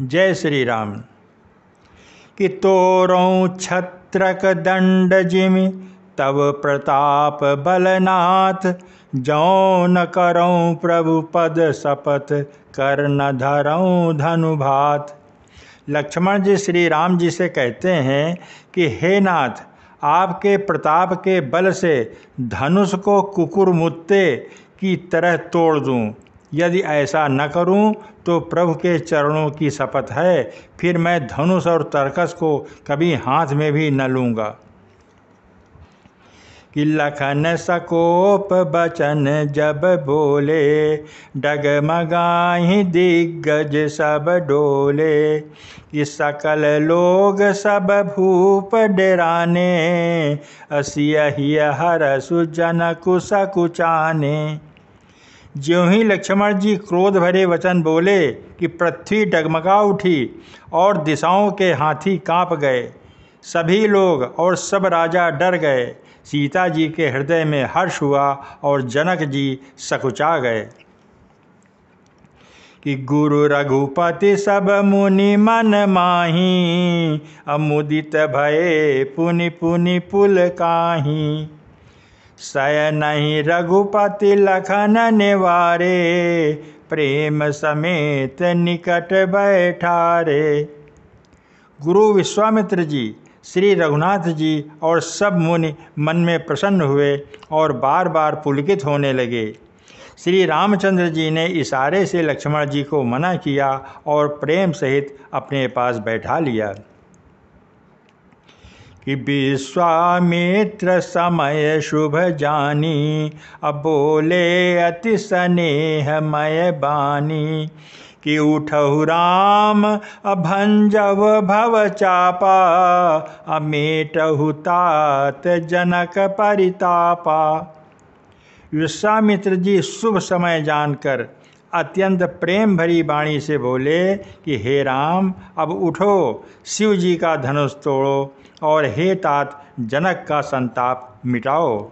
जय श्री राम। कि तोरों छत्रक दंड जिमि तब प्रताप बलनाथ, जौ न करऊँ प्रभु पद शपथ कर न धरऊँ धनुभात। लक्ष्मण जी श्री राम जी से कहते हैं कि हे नाथ, आपके प्रताप के बल से धनुष को कुकुरमुत्ते की तरह तोड़ दूं। यदि ऐसा न करूं तो प्रभु के चरणों की शपथ है, फिर मैं धनुष और तरकस को कभी हाथ में भी न लूँगा। कि लखन सकोप बचन जब बोले, डगमगाहि दिग्गज सब डोले। कि सकल लोग सब भूप डेराने, असियहि हरसु जनकु सकुचाने। ज्यों ही लक्ष्मण जी क्रोध भरे वचन बोले कि पृथ्वी डगमगा उठी और दिशाओं के हाथी कांप गए। सभी लोग और सब राजा डर गए। सीता जी के हृदय में हर्ष हुआ और जनक जी सकुचा गए। कि गुरु रघुपति सब मुनि मन माही, अमुदित भये पुनि पुनि पुल काही। शयनहि रघुपति लखन निवारे, प्रेम समेत निकट बैठारे। गुरु विश्वामित्र जी, श्री रघुनाथ जी और सब मुनि मन में प्रसन्न हुए और बार बार पुलकित होने लगे। श्री रामचंद्र जी ने इशारे से लक्ष्मण जी को मना किया और प्रेम सहित अपने पास बैठा लिया। कि विश्वामित्र समय शुभ जानी, अब बोले अति स्नेहमय बानी। कि उठहु राम अभंजव भव चापा, अमेटहु तात जनक परितापा। विश्वामित्र जी शुभ समय जानकर अत्यंत प्रेम भरी वाणी से बोले कि हे राम, अब उठो, शिव जी का धनुष तोड़ो और हे तात, जनक का संताप मिटाओ।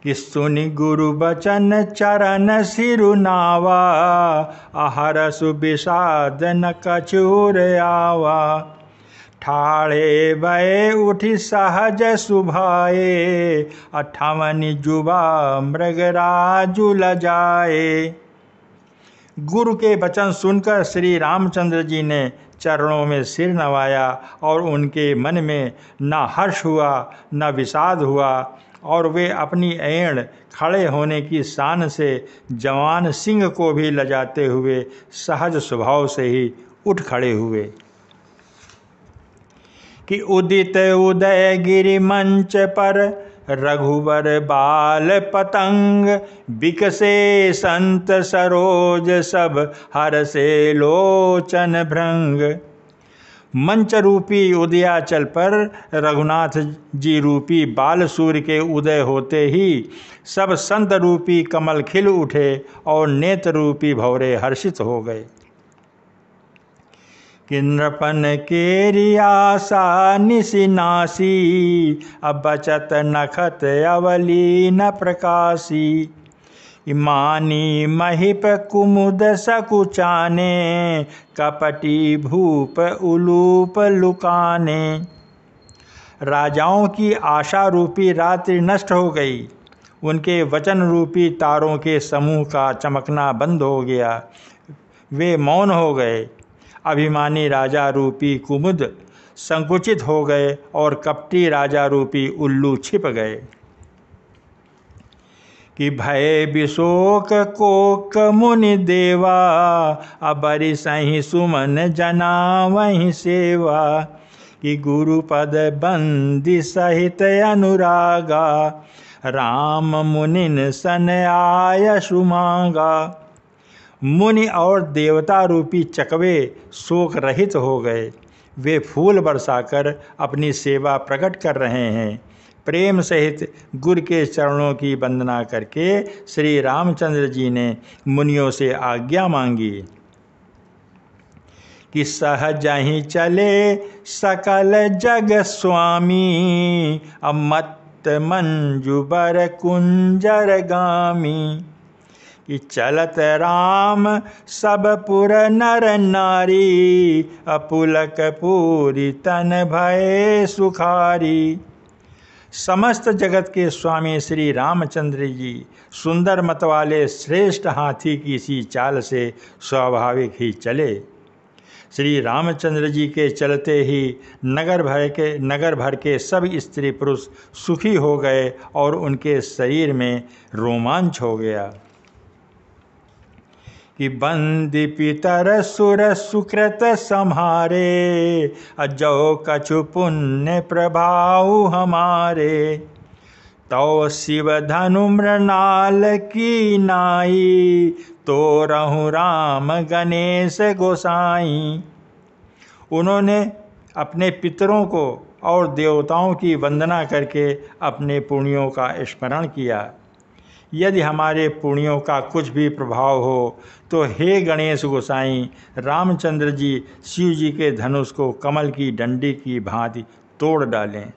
कि सुनि गुरु बचन चरण सिरु नावा, अहरसु विषाद न कछुर आवा। ठाड़े भय उठि सहज सुभाए, अठमनि जुबा मृगराजु लजाए। गुरु के वचन सुनकर श्री रामचंद्र जी ने चरणों में सिर नवाया और उनके मन में न हर्ष हुआ न विषाद हुआ, और वे अपनी ऐण खड़े होने की शान से जवान सिंह को भी लजाते हुए सहज स्वभाव से ही उठ खड़े हुए। कि उदित उदय गिरि मंच पर, रघुवर बाल पतंग। बिकसे संत सरोज सब, हरसे लोचन भृंग। मंच रूपी उदयाचल पर रघुनाथ जी रूपी बाल सूर्य के उदय होते ही सब संत रूपी कमल खिल उठे और नेत्र रूपी भौरे हर्षित हो गए। कि नृपन केरी आशा निशिनासी, अब बचत नखत अवली न प्रकाशी। मानी महिप कुमुद सकुचाने, कपटी भूप उलूप लुकाने। राजाओं की आशा रूपी रात्रि नष्ट हो गई। उनके वचन रूपी तारों के समूह का चमकना बंद हो गया। वे मौन हो गए। अभिमानी राजा रूपी कुमुद संकुचित हो गए और कपटी राजा रूपी उल्लू छिप गए। कि भय विशोक कोक मुनि देवा, अबरि सहि सुमन जना वहीं सेवा। कि गुरुपद बंदी सहित अनुरागा, राम मुनिन सन आयसु मांगा। मुनि और देवता रूपी चकवे शोक रहित हो गए। वे फूल बरसाकर अपनी सेवा प्रकट कर रहे हैं। प्रेम सहित गुरु के चरणों की वंदना करके श्री रामचंद्र जी ने मुनियों से आज्ञा मांगी। कि सहज ही चले सकल जग स्वामी, अमत मंजू बर कुंजर गामी। कि चलत राम सब पुर नर नारी, अपुलक पूरी तन भय सुखारी। समस्त जगत के स्वामी श्री रामचंद्र जी सुंदर मत वाले श्रेष्ठ हाथी की सी चाल से स्वाभाविक ही चले। श्री रामचंद्र जी के चलते ही नगर भर के सब स्त्री पुरुष सुखी हो गए और उनके शरीर में रोमांच हो गया। कि बंदी पितर सुर सुकृत सम्हारे, अजो कछु पुण्य प्रभाव हमारे। तो शिव धनु मृणाल की नाई, तो रहु राम गणेश गोसाई। उन्होंने अपने पितरों को और देवताओं की वंदना करके अपने पुण्यों का स्मरण किया। यदि हमारे पुण्यों का कुछ भी प्रभाव हो तो हे गणेश गोसाई, रामचंद्र जी शिव जी के धनुष को कमल की डंडी की भांति तोड़ डालें।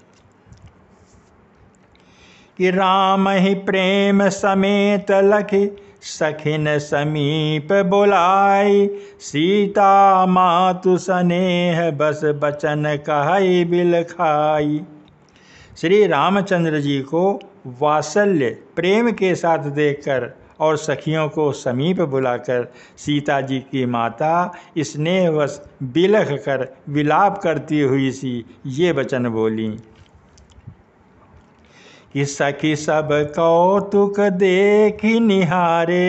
कि राम ही प्रेम समेत लखि, सखिन समीप बुलाई। सीता मातु स्नेह बस बचन कहई बिलखाई। श्री रामचंद्र जी को वात्सल्य प्रेम के साथ देखकर और सखियों को समीप बुलाकर सीता जी की माता स्नेहवश बिलख कर विलाप करती हुई सी ये वचन बोली। कि सखी सब कौतुक देखी निहारे,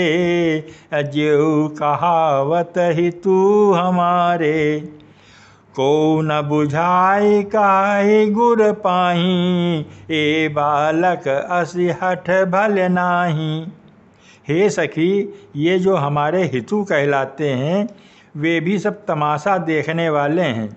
अजेऊ कहावत ही तू हमारे। को न बुझाई काहे गुर पाही, ए बालक असि हठ भल नाही। हे सखी, ये जो हमारे हितू कहलाते हैं वे भी सब तमाशा देखने वाले हैं।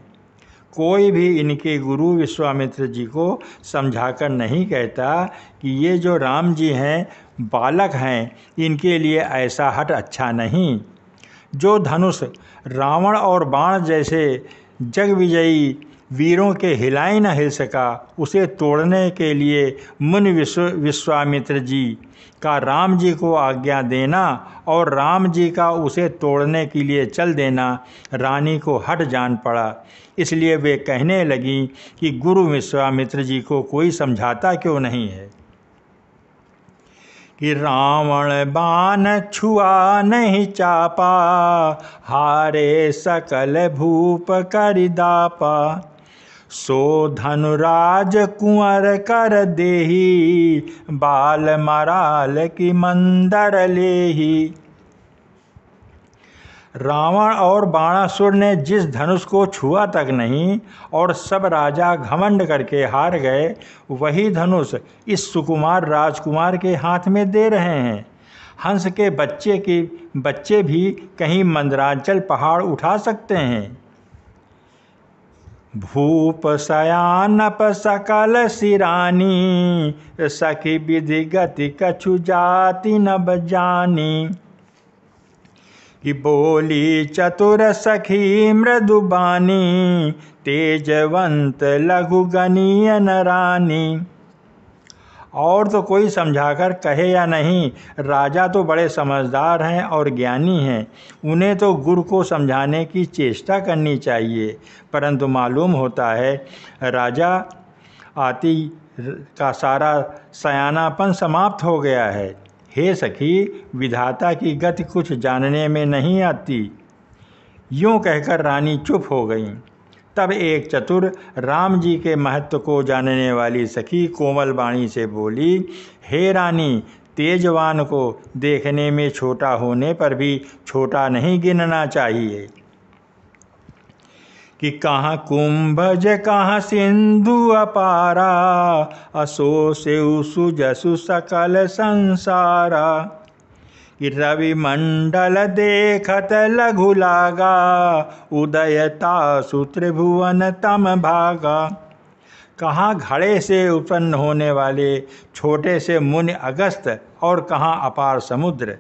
कोई भी इनके गुरु विश्वामित्र जी को समझाकर नहीं कहता कि ये जो राम जी हैं बालक हैं, इनके लिए ऐसा हठ अच्छा नहीं। जो धनुष रावण और बाण जैसे जग विजयी वीरों के हिलाई न हिल सका, उसे तोड़ने के लिए मुनि विश्वामित्र जी का राम जी को आज्ञा देना और राम जी का उसे तोड़ने के लिए चल देना रानी को हट जान पड़ा। इसलिए वे कहने लगी कि गुरु विश्वामित्र जी को कोई समझाता क्यों नहीं है। कि रावण बाण छुआ नहीं चापा, हारे सकल भूप करिदापा। सो धनुराज कुंवर कर देही, बाल मराल की मंदर लेही। रावण और बाणासुर ने जिस धनुष को छुआ तक नहीं और सब राजा घमंड करके हार गए, वही धनुष इस सुकुमार राजकुमार के हाथ में दे रहे हैं। हंस के बच्चे भी कहीं मंदराचल पहाड़ उठा सकते हैं। भूप शयानप सकल सिरानी, सखी विधि गति कछु जाति न बजानी। कि बोली चतुर सखी मृदुबानी, तेजवंत लघु गनीय नरानी। और तो कोई समझाकर कहे या नहीं, राजा तो बड़े समझदार हैं और ज्ञानी हैं, उन्हें तो गुरु को समझाने की चेष्टा करनी चाहिए। परंतु मालूम होता है राजा आती का सारा सयानापन समाप्त हो गया है। हे सखी, विधाता की गति कुछ जानने में नहीं आती। यूँ कहकर रानी चुप हो गई। तब एक चतुर राम जी के महत्व को जानने वाली सखी कोमल वाणी से बोली, हे रानी, तेजवान को देखने में छोटा होने पर भी छोटा नहीं गिनना चाहिए। कि कहाँ कुंभज कहाँ सिंधु अपारा, असो सेउ सुजसु सकल संसारा। कि रवि मंडल देखत लघु लागा, उदयता त्रिभुवन तम भागा। कहाँ घड़े से उत्पन्न होने वाले छोटे से मुनि अगस्त और कहाँ अपार समुद्र,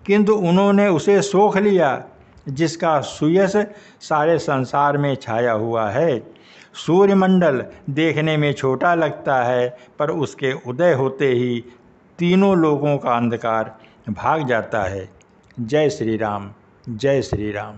किंतु उन्होंने उसे सोख लिया जिसका सुयश सारे संसार में छाया हुआ है। सूर्यमंडल देखने में छोटा लगता है, पर उसके उदय होते ही तीनों लोगों का अंधकार भाग जाता है। जय श्री राम, जय श्री राम।